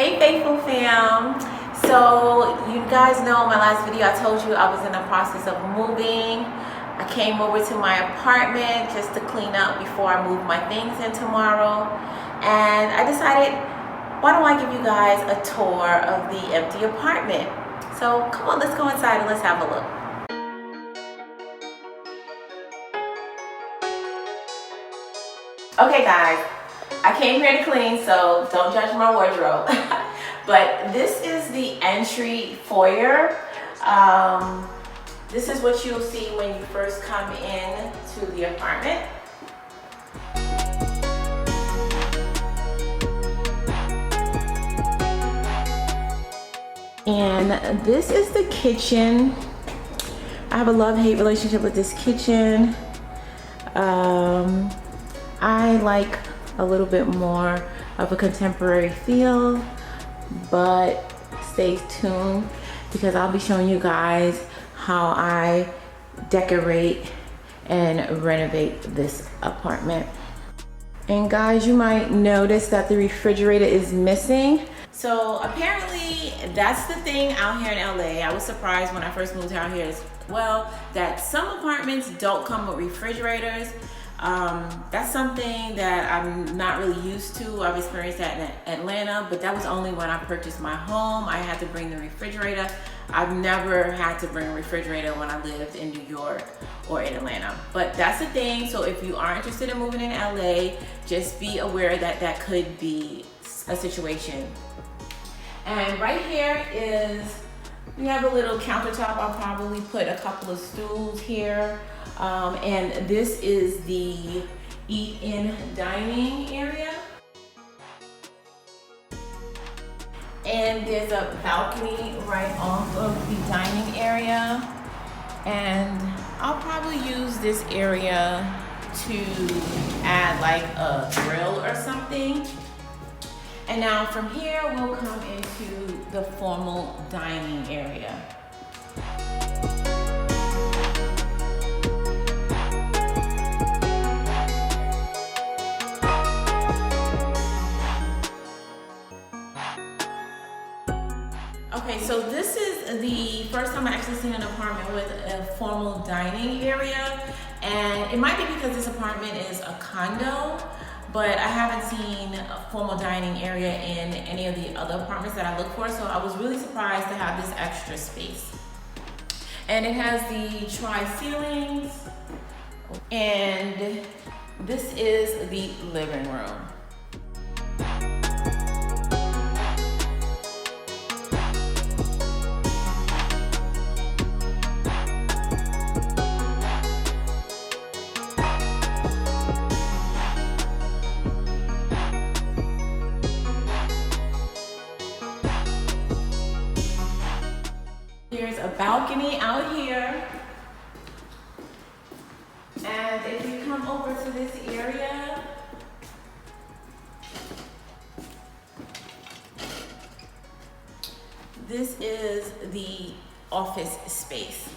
Hey faithful fam. So you guys know in my last video I told you I was in the process of moving. I came over to my apartment just to clean up before I move my things in tomorrow. And I decided, why don't I give you guys a tour of the empty apartment? So come on, let's go inside and let's have a look. Okay guys, I came here to clean, so don't judge my wardrobe. But this is the entry foyer. This is what you'll see when you first come in to the apartment. And this is the kitchen. I have a love-hate relationship with this kitchen. I like a little bit more of a contemporary feel, but stay tuned because I'll be showing you guys how I decorate and renovate this apartment. And guys, you might notice that the refrigerator is missing. So apparently that's the thing out here in LA. I was surprised when I first moved out here as well that some apartments don't come with refrigerators. That's something that I'm not really used to. I've experienced that in Atlanta, but that was only when I purchased my home. I had to bring the refrigerator. I've never had to bring a refrigerator when I lived in New York or in Atlanta. But that's the thing. So if you are interested in moving in LA, just be aware that that could be a situation. And right here is, we have a little countertop. I'll probably put a couple of stools here. And this is the eat-in dining area. And there's a balcony right off of the dining area. And I'll probably use this area to add like a grill or something. And now from here, we'll come into the formal dining area. Okay, so this is the first time I actually seen an apartment with a formal dining area. And it might be because this apartment is a condo, but I haven't seen a formal dining area in any of the other apartments that I look for. So I was really surprised to have this extra space. And it has the tri-ceilings. And this is the living room. There's a balcony out here. And if you come over to this area, this is the office space.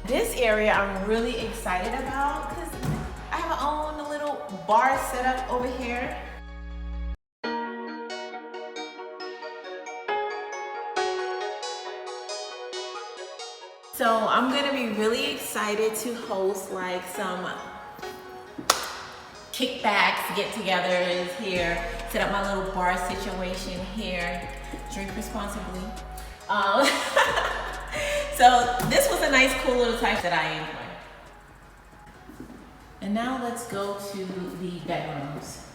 This area I'm really excited about because I have my own little bar set up over here. So I'm gonna be really excited to host like some kickbacks, get-togethers here, set up my little bar situation here, drink responsibly. So this was a nice, cool little type that I enjoy. And now let's go to the bedrooms.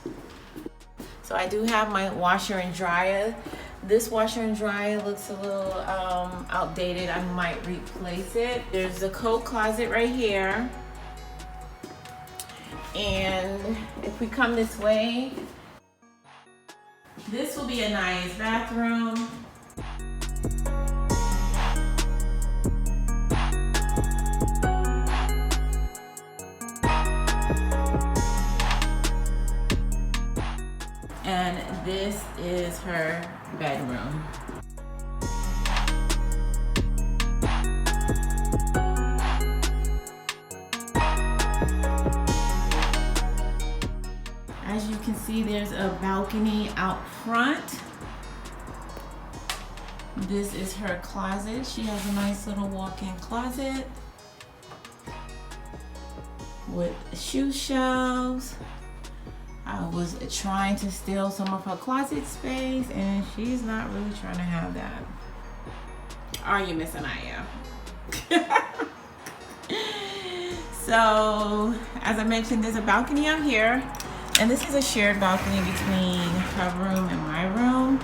So I do have my washer and dryer. This washer and dryer looks a little outdated. I might replace it. There's a coat closet right here. And if we come this way, this will be a nice bathroom. And this is her bedroom. see there's a balcony out front. This is her closet. She has a nice little walk-in closet with shoe shelves. I was trying to steal some of her closet space and she's not really trying to have that. Are you, Miss Anaya? So, as I mentioned, there's a balcony out here. And this is a shared balcony between her room and my room.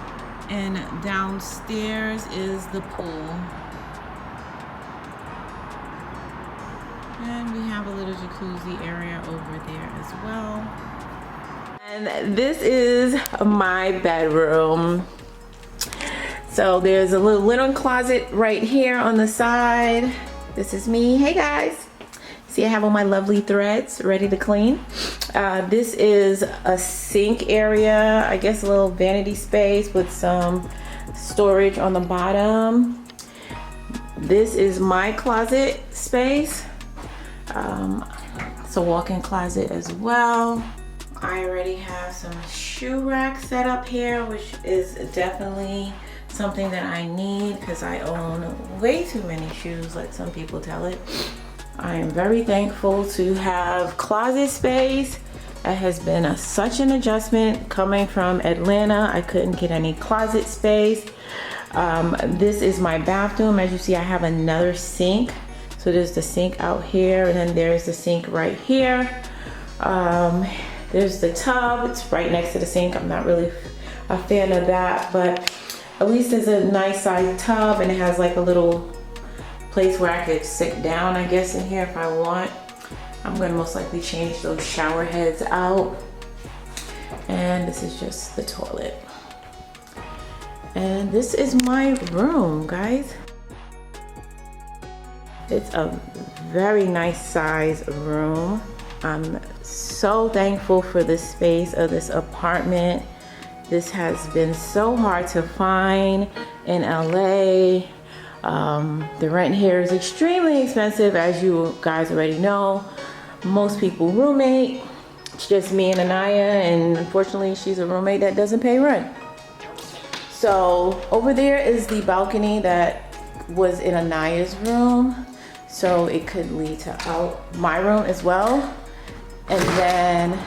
And downstairs is the pool. And we have a little jacuzzi area over there as well. And this is my bedroom. So there's a little linen closet right here on the side. This is me. Hey guys. See, I have all my lovely threads ready to clean. This is a sink area, I guess a little vanity space with some storage on the bottom. This is my closet space. It's a walk-in closet as well. I already have some shoe racks set up here, which is definitely something that I need because I own way too many shoes, like some people tell it. I am very thankful to have closet space. It has been such an adjustment coming from Atlanta. I couldn't get any closet space. This is my bathroom. As you see, I have another sink. So there's the sink out here and then there's the sink right here. There's the tub. It's right next to the sink. I'm not really a fan of that, but at least there's a nice sized tub and it has like a little place where I could sit down, I guess, in here if I want. I'm gonna most likely change those shower heads out. And this is just the toilet. And this is my room, guys. It's a very nice size room. I'm so thankful for the space of this apartment. This has been so hard to find in LA. The rent here is extremely expensive, as you guys already know. Most people roommate. It's just me and Anaya, and unfortunately she's a roommate that doesn't pay rent. So over there is the balcony that was in Anaya's room, so it could lead to my room as well. And then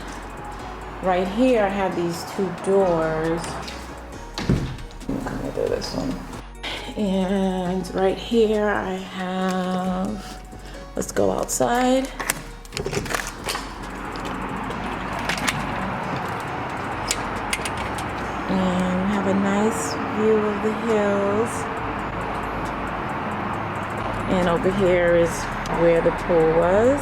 right here I have these two doors. Let me do this one. And right here I have, let's go outside. And we have a nice view of the hills. And over here is where the pool was.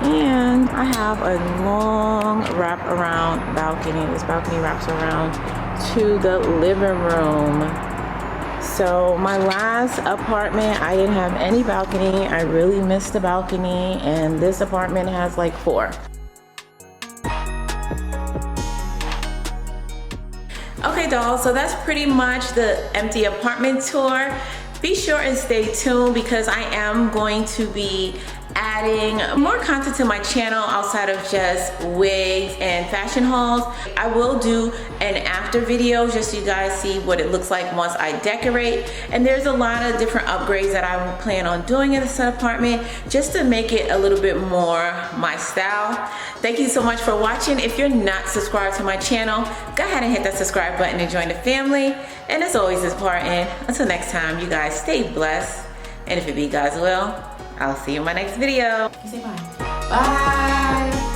And I have a long wrap around balcony. This balcony wraps around to the living room. So my last apartment, I didn't have any balcony. I really missed the balcony, and this apartment has like 4. Okay, dolls, so that's pretty much the empty apartment tour. Be sure and stay tuned because I am going to be adding more content to my channel outside of just wigs and fashion hauls. I will do an after video just so you guys see what it looks like once I decorate. And there's a lot of different upgrades that I plan on doing in this apartment just to make it a little bit more my style. Thank you so much for watching. If you're not subscribed to my channel, go ahead and hit that subscribe button and join the family. And as always, it's important. Until next time, you guys stay blessed. And if it be God's will, I'll see you in my next video. Say bye. Bye.